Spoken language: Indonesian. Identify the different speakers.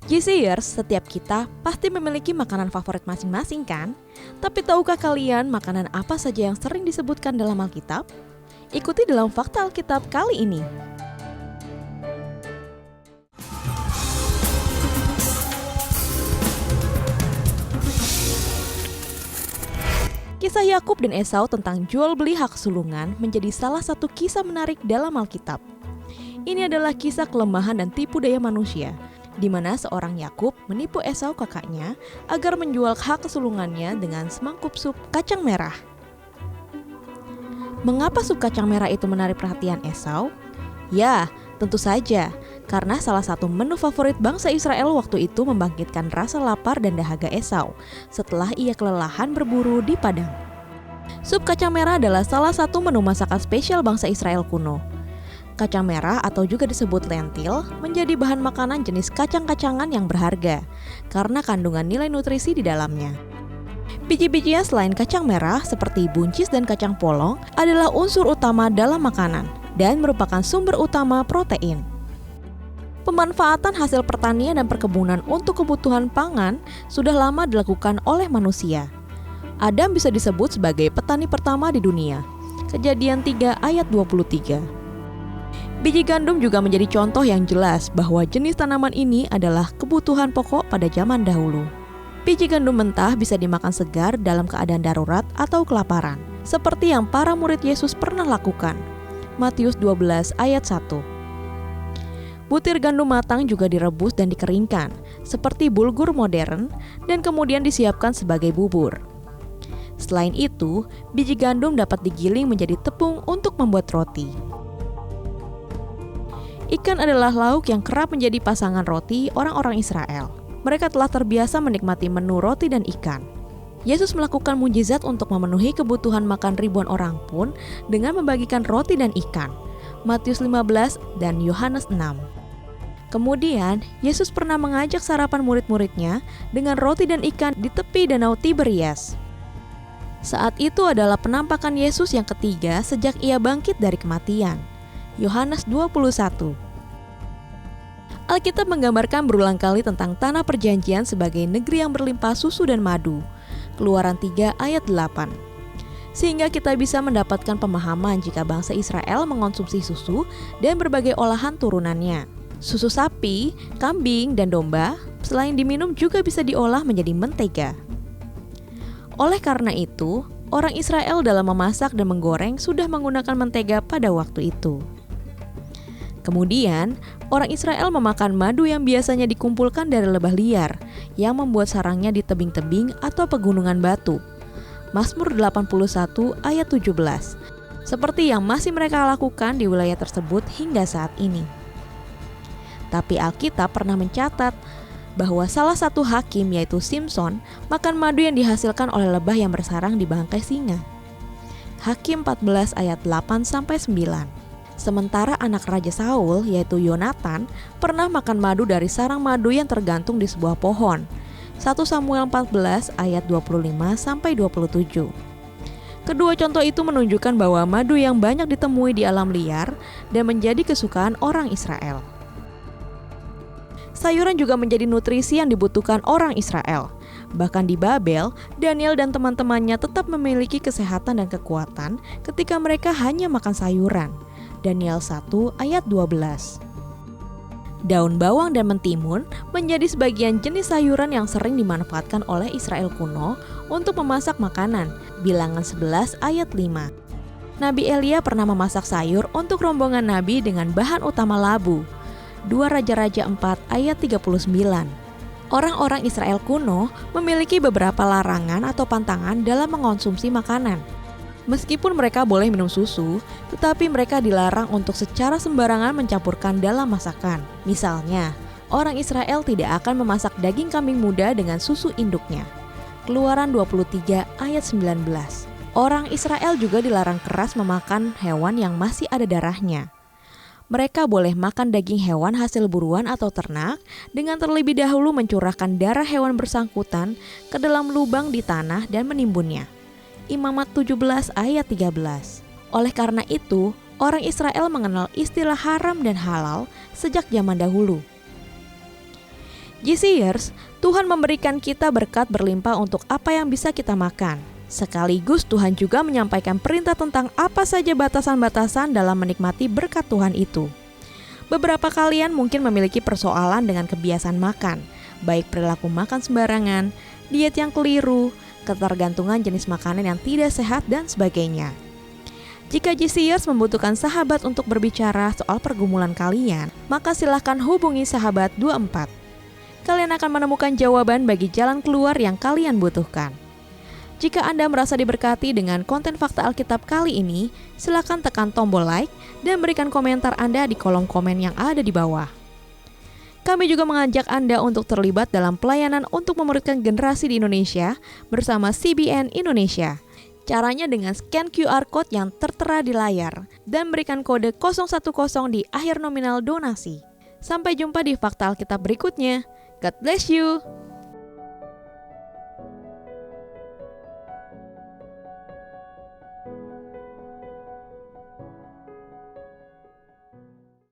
Speaker 1: GCers, setiap kita pasti memiliki makanan favorit masing-masing kan? Tapi tahukah kalian makanan apa saja yang sering disebutkan dalam Alkitab? Ikuti dalam Fakta Alkitab kali ini. Kisah Yakub dan Esau tentang jual beli hak sulungan menjadi salah satu kisah menarik dalam Alkitab. Ini adalah kisah kelemahan dan tipu daya manusia, di mana seorang Yakub menipu Esau kakaknya agar menjual hak kesulungannya dengan semangkup sup kacang merah. Mengapa sup kacang merah itu menarik perhatian Esau? Ya, tentu saja, karena salah satu menu favorit bangsa Israel waktu itu membangkitkan rasa lapar dan dahaga Esau setelah ia kelelahan berburu di padang. Sup kacang merah adalah salah satu menu masakan spesial bangsa Israel kuno. Kacang merah atau juga disebut lentil menjadi bahan makanan jenis kacang-kacangan yang berharga karena kandungan nilai nutrisi di dalamnya. Biji-bijian selain kacang merah seperti buncis dan kacang polong adalah unsur utama dalam makanan dan merupakan sumber utama protein. Pemanfaatan hasil pertanian dan perkebunan untuk kebutuhan pangan sudah lama dilakukan oleh manusia. Adam bisa disebut sebagai petani pertama di dunia. Kejadian 3 ayat 23. Biji gandum juga menjadi contoh yang jelas bahwa jenis tanaman ini adalah kebutuhan pokok pada zaman dahulu. Biji gandum mentah bisa dimakan segar dalam keadaan darurat atau kelaparan, seperti yang para murid Yesus pernah lakukan. Matius 12 ayat 1. Butir gandum matang juga direbus dan dikeringkan, seperti bulgur modern, dan kemudian disiapkan sebagai bubur. Selain itu, biji gandum dapat digiling menjadi tepung untuk membuat roti. Ikan adalah lauk yang kerap menjadi pasangan roti orang-orang Israel. Mereka telah terbiasa menikmati menu roti dan ikan. Yesus melakukan mujizat untuk memenuhi kebutuhan makan ribuan orang pun dengan membagikan roti dan ikan. Matius 15 dan Yohanes 6. Kemudian, Yesus pernah mengajak sarapan murid-muridnya dengan roti dan ikan di tepi danau Tiberias. Saat itu adalah penampakan Yesus yang ketiga sejak ia bangkit dari kematian. Yohanes 21. Alkitab menggambarkan berulang kali tentang tanah perjanjian sebagai negeri yang berlimpah susu dan madu. Keluaran 3 ayat 8. Sehingga kita bisa mendapatkan pemahaman jika bangsa Israel mengonsumsi susu dan berbagai olahan turunannya. Susu sapi, kambing, dan domba selain diminum juga bisa diolah menjadi mentega. Oleh karena itu, orang Israel dalam memasak dan menggoreng sudah menggunakan mentega pada waktu itu. Kemudian, orang Israel memakan madu yang biasanya dikumpulkan dari lebah liar yang membuat sarangnya di tebing-tebing atau pegunungan batu. Mazmur 81 ayat 17. Seperti yang masih mereka lakukan di wilayah tersebut hingga saat ini. Tapi Alkitab pernah mencatat bahwa salah satu hakim yaitu Simson makan madu yang dihasilkan oleh lebah yang bersarang di bangkai singa. Hakim 14 ayat 8-9. Sementara anak Raja Saul yaitu Yonatan pernah makan madu dari sarang madu yang tergantung di sebuah pohon. 1 Samuel 14 ayat 25-27. Kedua contoh itu menunjukkan bahwa madu yang banyak ditemui di alam liar dan menjadi kesukaan orang Israel. Sayuran juga menjadi nutrisi yang dibutuhkan orang Israel. Bahkan di Babel, Daniel dan teman-temannya tetap memiliki kesehatan dan kekuatan ketika mereka hanya makan sayuran. Daniel 1 ayat 12. Daun bawang dan mentimun menjadi sebagian jenis sayuran yang sering dimanfaatkan oleh Israel kuno untuk memasak makanan. Bilangan 11 ayat 5. Nabi Elia pernah memasak sayur untuk rombongan nabi dengan bahan utama labu. 2 Raja-Raja 4 ayat 39. Orang-orang Israel kuno memiliki beberapa larangan atau pantangan dalam mengonsumsi makanan. Meskipun mereka boleh minum susu, tetapi mereka dilarang untuk secara sembarangan mencampurkan dalam masakan. Misalnya, orang Israel tidak akan memasak daging kambing muda dengan susu induknya. Keluaran 23 ayat 19. Orang Israel juga dilarang keras memakan hewan yang masih ada darahnya. Mereka boleh makan daging hewan hasil buruan atau ternak dengan terlebih dahulu mencurahkan darah hewan bersangkutan ke dalam lubang di tanah dan menimbunnya. Imamat 17 ayat 13. Oleh karena itu, orang Israel mengenal istilah haram dan halal sejak zaman dahulu. GCers, Tuhan memberikan kita berkat berlimpah untuk apa yang bisa kita makan. Sekaligus Tuhan juga menyampaikan perintah tentang apa saja batasan-batasan dalam menikmati berkat Tuhan itu. Beberapa kalian mungkin memiliki persoalan dengan kebiasaan makan, baik perilaku makan sembarangan, diet yang keliru, ketergantungan jenis makanan yang tidak sehat, dan sebagainya. Jika GCers membutuhkan sahabat untuk berbicara soal pergumulan kalian, maka silahkan hubungi sahabat 24. Kalian akan menemukan jawaban bagi jalan keluar yang kalian butuhkan. Jika Anda merasa diberkati dengan konten Fakta Alkitab kali ini, silakan tekan tombol like dan berikan komentar Anda di kolom komen yang ada di bawah. Kami juga mengajak Anda untuk terlibat dalam pelayanan untuk memuridkan generasi di Indonesia bersama CBN Indonesia. Caranya dengan scan QR Code yang tertera di layar dan berikan kode 010 di akhir nominal donasi. Sampai jumpa di Fakta Alkitab berikutnya. God bless you!